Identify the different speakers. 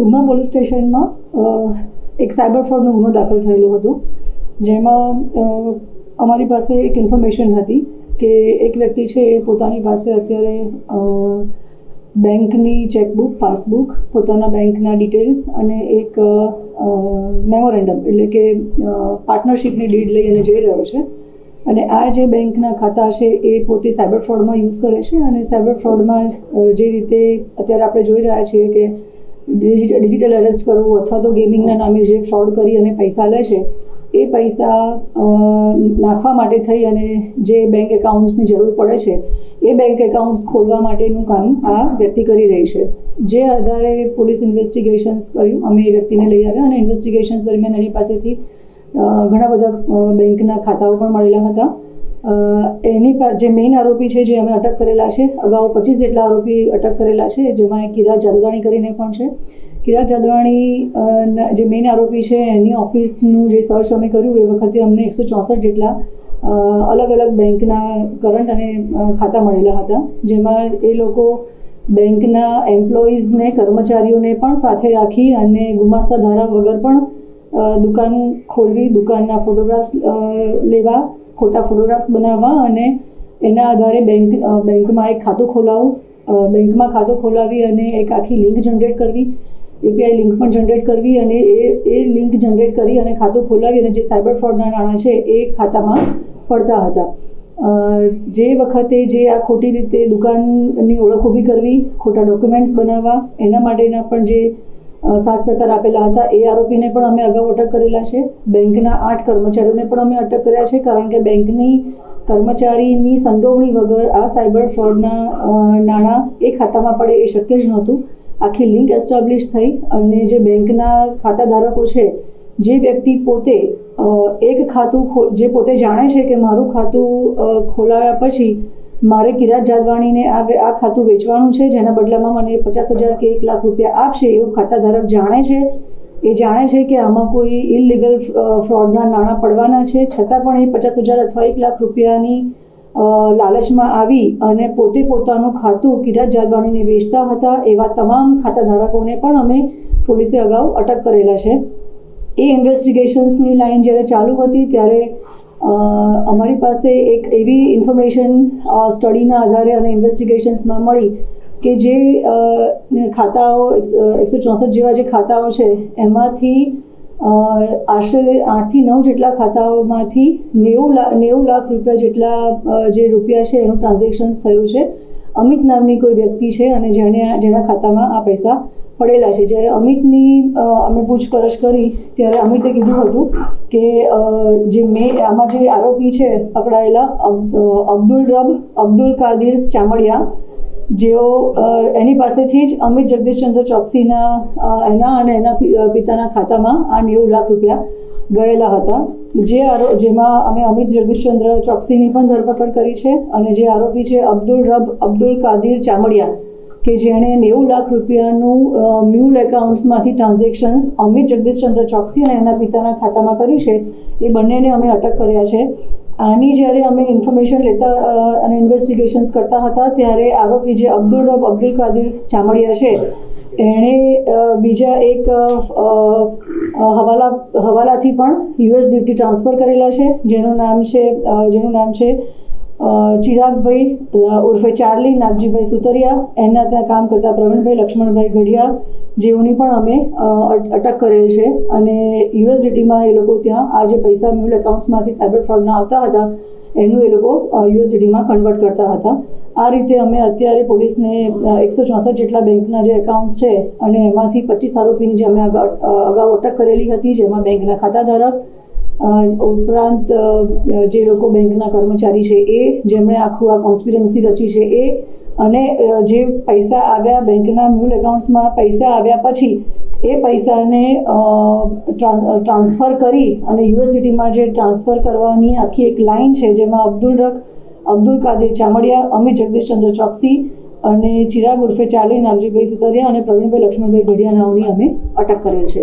Speaker 1: Udhna police સ્ટેશનમાં એક cyber ફ્રોડનો ગુનો દાખલ થયેલો હતો, જેમાં અમારી પાસે એક ઇન્ફોર્મેશન હતી કે એક વ્યક્તિ છે એ પોતાની પાસે અત્યારે બેંકની ચેકબુક, પાસબુક, પોતાના બેંકના ડિટેલ્સ અને એક મેમોરેન્ડમ એટલે કે પાર્ટનરશિપની ડીડ લઈ અને જઈ રહ્યો છે. અને આ જે બેંકના ખાતા છે એ પોતે સાયબર ફ્રોડમાં યુઝ કરે છે. અને સાયબર ફ્રોડમાં જે રીતે અત્યારે આપણે જોઈ રહ્યા છીએ કે ડિજિટલ અરેસ્ટ કરવું અથવા તો ગેમિંગના નામે જે ફ્રોડ કરી અને પૈસા લે છે, એ પૈસા નાખવા માટે થઈ અને જે બેંક એકાઉન્ટ્સની જરૂર પડે છે એ બેંક એકાઉન્ટ્સ ખોલવા માટેનું કામ આ વ્યક્તિ કરી રહી છે. જે આધારે પોલીસ ઇન્વેસ્ટિગેશન્સ કર્યું, અમે એ વ્યક્તિને લઈ આવ્યા અને ઇન્વેસ્ટિગેશન્સ દરમિયાન એની પાસેથી ઘણા બધા બેંકના ખાતાઓ પણ મળેલા હતા. એની જે મેઇન આરોપી છે જે અમે અટક કરેલા છે, અગાઉ 25 જેટલા આરોપી અટક કરેલા છે, જેમાં એક કિરાત જાદવાણી કરીને પણ છે. કિરાત જાદવાણી જે મેઇન આરોપી છે એની ઓફિસનું જે સર્ચ અમે કર્યું એ વખતે અમને 164 જેટલા અલગ અલગ બેંકના કરંટ અને ખાતા મળેલા હતા, જેમાં એ લોકો બેંકના એમ્પ્લોઈઝને, કર્મચારીઓને પણ સાથે રાખી અને ગુમાસ્તા ધારા વગર પણ દુકાન ખોલવી, દુકાનના ફોટોગ્રાફ્સ લેવા, ખોટા ફોટોગ્રાફ્સ બનાવવા અને એના આધારે બેંકમાં એક ખાતું ખોલાવવું, બેંકમાં ખાતું ખોલાવી અને એક આખી લિંક જનરેટ કરવી, API લિંક પણ જનરેટ કરવી અને એ લિંક જનરેટ કરી અને ખાતું ખોલાવી અને જે સાયબર ફ્રોડના નાણાં છે એ ખાતામાં પડતા હતા. જે વખતે જે આ ખોટી રીતે દુકાનની ઓળખ ઊભી કરવી, ખોટા ડોક્યુમેન્ટ્સ બનાવવા, એના માટેના પણ જે સાથ સહકાર આપેલા હતા એ આરોપીને પણ અમે અગાઉ અટક કરેલા છે. બેંકના 8 કર્મચારીઓને પણ અમે અટક કર્યા છે, કારણ કે બેંકની કર્મચારીની સંડોવણી વગર આ સાયબર ફ્રોડના નાણાં એ ખાતામાં પડે એ શક્ય જ નહોતું. આખી લિંક એસ્ટાબ્લિશ થઈ અને જે બેંકના ખાતા ધારકો છે, જે વ્યક્તિ પોતે એક ખાતું જે પોતે જાણે છે કે મારું ખાતું ખોલાવ્યા પછી મારે કિરાત જાદવાણીને આ ખાતું વેચવાનું છે, જેના બદલામાં મને 50,000 કે 1 લાખ રૂપિયા આપશે, એવું ખાતા ધારક જાણે છે. એ જાણે છે કે આમાં કોઈ ઇલીગલ ફ્રોડના નાણાં પડવાના છે, છતાં પણ એ 50,000 અથવા 1 લાખ રૂપિયાની લાલચમાં આવી અને પોતે પોતાનું ખાતું કિરાત જાદવાણીને વેચતા હતા. એવા તમામ ખાતા ધારકોને પણ અમે પોલીસે અગાઉ અટક કરેલા છે. એ ઇન્વેસ્ટિગેશન્સની લાઈન જ્યારે ચાલુ હતી ત્યારે અમારી પાસે એક એવી ઇન્ફોર્મેશન સ્ટડીના આધારે અને ઇન્વેસ્ટિગેશન્સમાં મળી કે જે ખાતાઓ 164 જેવા જે ખાતાઓ છે એમાંથી આશરે 8 થી 9 જેટલા ખાતાઓમાંથી 90 લાખ રૂપિયા જેટલા જે રૂપિયા છે એનું ટ્રાન્ઝેક્શન થયું છે. અમિત નામની કોઈ વ્યક્તિ છે અને જેના ખાતામાં આ પૈસા પડેલા છે. જ્યારે અમિતની અમે પૂછપરછ કરી ત્યારે અમિતે કીધું હતું કે આમાં જે આરોપી છે પકડાયેલા અબ્દુલ કાદિર ચામડિયા, જેઓ એની પાસેથી જ અમિત જગદીશચંદ્ર ચોકસીના એના અને એના પિતાના ખાતામાં આ 90 લાખ રૂપિયા ગયેલા હતા. જેમાં અમે અમિત જગદીશચંદ્ર ચોકસીની પણ ધરપકડ કરી છે અને જે આરોપી છે અબ્દુલ કાદિર ચામડિયા કે જેણે 90 લાખ રૂપિયાનું મ્યુલ એકાઉન્ટ્સમાંથી ટ્રાન્ઝેક્શન્સ અમિત જગદીશચંદ્ર ચોકસી અને એના પિતાના ખાતામાં કર્યું છે, એ બંનેને અમે અટક કર્યા છે. આની જ્યારે અમે ઇન્ફોર્મેશન લેતા અને ઇન્વેસ્ટિગેશન્સ કરતા હતા ત્યારે આરોપી જે અબ્દુલ કાદિર ચામડિયા છે એણે બીજા એક હવાલાથી પણ USDT ટ્રાન્સફર કરેલા છે, જેનું નામ છે ચિરાગભાઈ ઉર્ફે ચાર્લી નાગજીભાઈ સુતરિયા. એના ત્યાં કામ કરતા પ્રવીણભાઈ લક્ષ્મણભાઈ ગઢિયા, જેઓની પણ અમે અટક કરેલ છે. અને USDTમાં એ લોકો ત્યાં આ જે પૈસા મ્યુલ એકાઉન્ટ્સમાંથી સાયબર ફ્રોડના આવતા હતા એનું એ લોકો USDTમાં કન્વર્ટ કરતા હતા. આ રીતે અમે અત્યારે પોલીસને 164 જેટલા બેંકના જે એકાઉન્ટ્સ છે અને એમાંથી 25 આરોપીની જે અમે અગાઉ અટક કરેલી હતી, જેમાં બેંકના ખાતા ધારક ઉપરાંત જે લોકો બેંકના કર્મચારી છે એ, જેમણે આખું આ કોન્સ્પિરન્સી રચી છે એ, અને જે પૈસા આવ્યા બેંકના મ્યુલ એકાઉન્ટ્સમાં પૈસા આવ્યા પછી એ પૈસાને ટ્રાન્સફર કરી અને USDTમાં જે ટ્રાન્સફર કરવાની આખી એક લાઈન છે, જેમાં અબ્દુલ કાદિર ચામડિયા, અમિત જગદીશચંદ્ર ચોકસી અને ચિરાગ ઉર્ફે ચાર્લી નાગજીભાઈ સુતરિયા અને પ્રવીણભાઈ લક્ષ્મણભાઈ ગઢિયા નાઓની અમે અટક કરેલ છે.